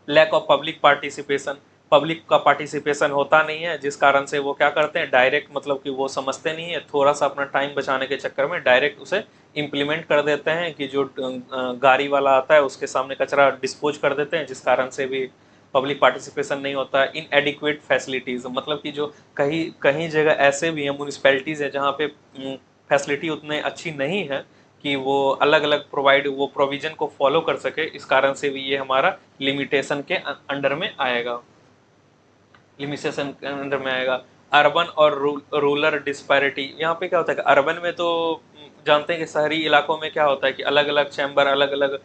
Lack of public participation, public का पार्टिसिपेशन होता नहीं है, जिस कारण से वो क्या करते हैं डायरेक्ट, मतलब कि वो समझते नहीं है, थोड़ा सा अपना टाइम बचाने के चक्कर में डायरेक्ट उसे इम्प्लीमेंट कर देते हैं कि जो गाड़ी वाला आता है उसके सामने कचरा डिस्पोज कर देते हैं, जिस कारण से भी पब्लिक पार्टिसिपेशन नहीं होता है। इनएडिक्वेट फैसिलिटीज़, मतलब कि जो कहीं कहीं जगह ऐसे भी हैं, म्यूनिसपैलिटीज़ है जहाँ पे फैसिलिटी उतने अच्छी नहीं है कि वो अलग अलग प्रोवाइड वो प्रोविजन को फॉलो कर सके, इस कारण से भी ये हमारा लिमिटेशन के अंडर में आएगा, लिमिटेशन के अंडर में आएगा। अर्बन और रूरल डिस्पैरिटी, यहाँ पे क्या होता है कि अर्बन में तो जानते हैं कि शहरी इलाकों में क्या होता है कि अलग अलग चैम्बर, अलग अलग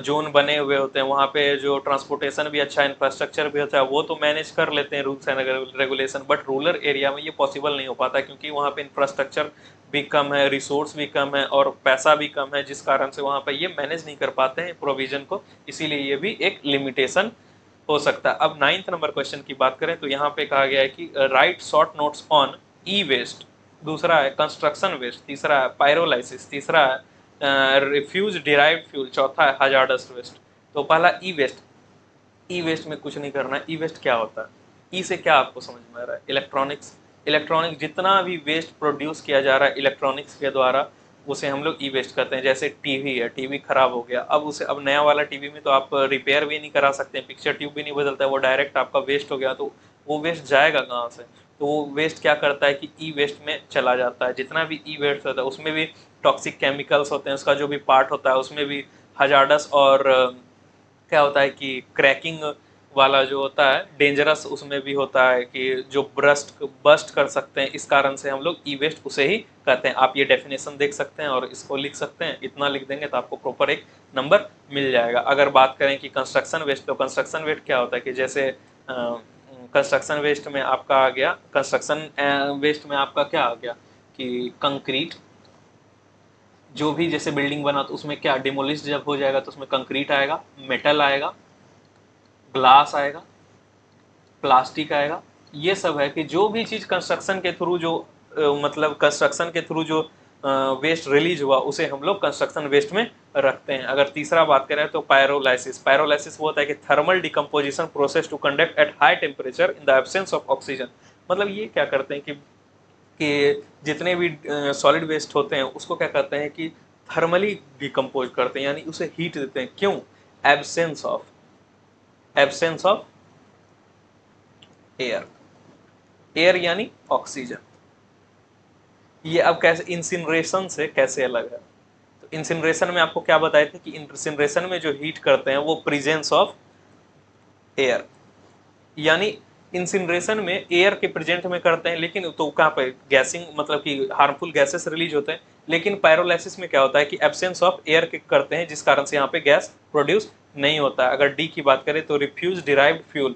जोन बने हुए होते हैं, वहाँ पे जो ट्रांसपोर्टेशन भी अच्छा, इंफ्रास्ट्रक्चर भी होता है, वो तो मैनेज कर लेते हैं rules and regulation. But rural area में ये पॉसिबल नहीं हो पाता क्योंकि वहाँ पे इंफ्रास्ट्रक्चर भी कम है, रिसोर्स भी कम है और पैसा भी कम है, जिस कारण से वहाँ पर ये मैनेज नहीं कर पाते हैं प्रोविजन को, इसीलिए ये भी एक लिमिटेशन हो सकता है। अब 9th नंबर क्वेश्चन की बात करें तो यहाँ पे कहा गया है कि write short notes on e waste, दूसरा है कंस्ट्रक्शन वेस्ट, तीसरा है पायरोलाइसिस, तीसरा है रिफ्यूज डिराइव्ड फ्यूल, चौथा है हजार्डस वेस्ट। तो पहला ई वेस्ट, ई वेस्ट में कुछ नहीं करना है। ई वेस्ट क्या होता है, ई से क्या आपको समझ में आ रहा है, इलेक्ट्रॉनिक्स। इलेक्ट्रॉनिक जितना भी वेस्ट प्रोड्यूस किया जा रहा है इलेक्ट्रॉनिक्स के द्वारा, उसे हम लोग ई वेस्ट करते हैं। जैसे टीवी है, टीवी खराब हो गया, अब उसे, अब नया वाला टीवी में तो आप रिपेयर भी नहीं करा सकते, पिक्चर ट्यूब भी नहीं बदलता है, वो डायरेक्ट आपका वेस्ट हो गया, तो वो वेस्ट जाएगा कहाँ से, तो वो वेस्ट क्या करता है कि ई वेस्ट में चला जाता है। जितना भी ई वेस्ट होता है उसमें भी टॉक्सिक केमिकल्स होते हैं, उसका जो भी पार्ट होता है उसमें भी हजार्डस और क्या होता है कि क्रैकिंग वाला जो होता है डेंजरस, उसमें भी होता है कि जो बस्ट कर सकते हैं, इस कारण से हम लोग ई वेस्ट उसे ही कहते हैं। आप ये डेफिनेशन देख सकते हैं और इसको लिख सकते हैं, इतना लिख देंगे तो आपको प्रॉपर एक नंबर मिल जाएगा। अगर बात करें कि कंस्ट्रक्शन वेस्ट, तो कंस्ट्रक्शन वेस्ट क्या होता है कि जैसे कंस्ट्रक्शन वेस्ट में आपका आ गया, कंस्ट्रक्शन वेस्ट में आपका क्या आ गया कि कंक्रीट, जो भी जैसे बिल्डिंग बना तो उसमें क्या डिमोलिश जब हो जाएगा तो उसमें कंक्रीट आएगा, मेटल आएगा, ग्लास आएगा, प्लास्टिक आएगा। ये सब है कि जो भी चीज़ कंस्ट्रक्शन के थ्रू जो मतलब कंस्ट्रक्शन के थ्रू जो वेस्ट रिलीज हुआ उसे हम लोग कंस्ट्रक्शन वेस्ट में रखते हैं। अगर तीसरा बात करें तो पायरोलाइसिस, पायरोलाइसिस वो होता है कि thermal decomposition process to conduct at high temperature in the absence of oxygen. मतलब ये क्या करते हैं कि जितने भी सॉलिड वेस्ट होते हैं उसको क्या करते हैं कि थर्मली डिकम्पोज करते हैं, यानी उसे हीट देते हैं। क्यों? एब्सेंस ऑफ एयर, एयर यानी ऑक्सीजन। ये अब कैसे इंसिनरेशन से कैसे अलग है, तो इंसिनरेशन में आपको क्या बताए थे कि इंसिनरेशन में जो हीट करते हैं वो प्रेजेंस ऑफ एयर, यानी इंसिनरेशन में एयर के प्रेजेंट में करते हैं, लेकिन तो कहाँ पे गैसिंग, मतलब कि हार्मफुल गैसेस रिलीज होते हैं। लेकिन पायरोलाइसिस में क्या होता है कि एब्सेंस ऑफ एयर के करते हैं, जिस कारण से यहाँ पे गैस प्रोड्यूस नहीं होता है। अगर डी की बात करें तो refuse derived fuel,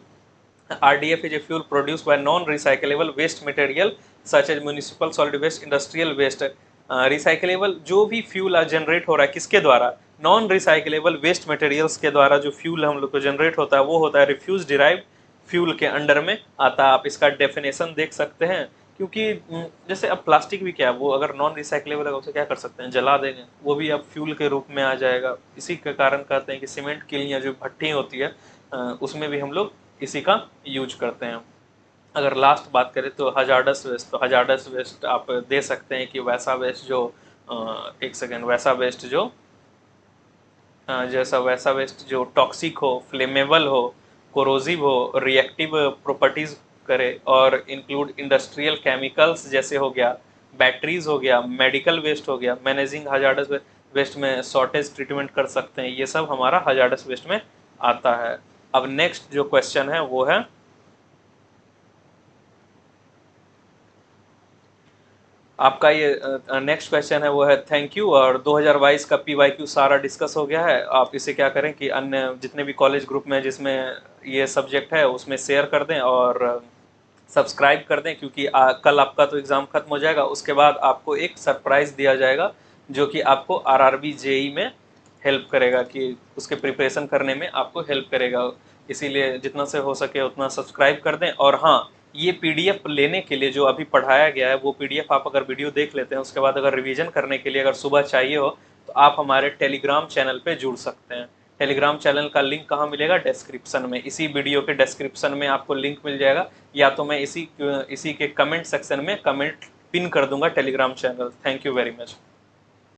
RDF is a fuel produced by non-recyclable waste material such as municipal solid waste, industrial waste. Recyclable जो भी फ्यूल जनरेट हो रहा है किसके द्वारा, नॉन रिसाइकलेबल वेस्ट मटेरियल्स के द्वारा जो फ्यूल हम लोग को जनरेट होता है वो होता है रिफ्यूज डिराइव फ्यूल के अंडर में आता है। आप इसका डेफिनेशन देख सकते हैं, क्योंकि जैसे अब प्लास्टिक भी क्या है, वो अगर नॉन रिसाइकलेबल है उसे क्या कर सकते हैं, जला देंगे, वो भी अब फ्यूल के रूप में आ जाएगा। इसी के कारण कहते हैं कि सीमेंट की या जो भट्टी होती है उसमें भी हम लोग इसी का यूज करते हैं। अगर लास्ट बात करें तो हजार्डस वेस्ट, तो हजार्डस वेस्ट आप दे सकते हैं कि वैसा वेस्ट जो एक सेकेंड, वैसा वेस्ट जो जैसा वैसा वेस्ट जो टॉक्सिक हो, फ्लेमेबल हो, कोरोजिव हो, रिएक्टिव प्रॉपर्टीज करे, और इंक्लूड इंडस्ट्रियल केमिकल्स जैसे हो गया, बैटरीज हो गया, मेडिकल वेस्ट हो गया। मैनेजिंग हजार्डस वेस्ट में शॉर्टेज ट्रीटमेंट कर सकते हैं, ये सब हमारा हजार्डस वेस्ट में आता है। अब नेक्स्ट जो क्वेश्चन है वो है आपका, ये नेक्स्ट क्वेश्चन है वो है थैंक यू, और 2022 का PYQ सारा डिस्कस हो गया है। आप इसे क्या करें कि अन्य जितने भी कॉलेज ग्रुप में जिसमें ये सब्जेक्ट है उसमें शेयर कर दें और सब्सक्राइब कर दें, क्योंकि कल आपका तो एग्ज़ाम खत्म हो जाएगा, उसके बाद आपको एक सरप्राइज़ दिया जाएगा जो कि आपको RRB JEE में हेल्प करेगा, कि उसके प्रिपरेशन करने में आपको हेल्प करेगा। इसीलिए जितना से हो सके उतना सब्सक्राइब कर दें। और हाँ, ये PDF लेने के लिए जो अभी पढ़ाया गया है वो PDF आप अगर वीडियो देख लेते हैं उसके बाद अगर रिवीजन करने के लिए अगर सुबह चाहिए हो तो आप हमारे टेलीग्राम चैनल पे जुड़ सकते हैं। टेलीग्राम चैनल का लिंक कहाँ मिलेगा, डिस्क्रिप्शन में, इसी वीडियो के डिस्क्रिप्शन में आपको लिंक मिल जाएगा, या तो मैं इसी के कमेंट सेक्शन में कमेंट पिन कर दूंगा Telegram channel. Thank you very much.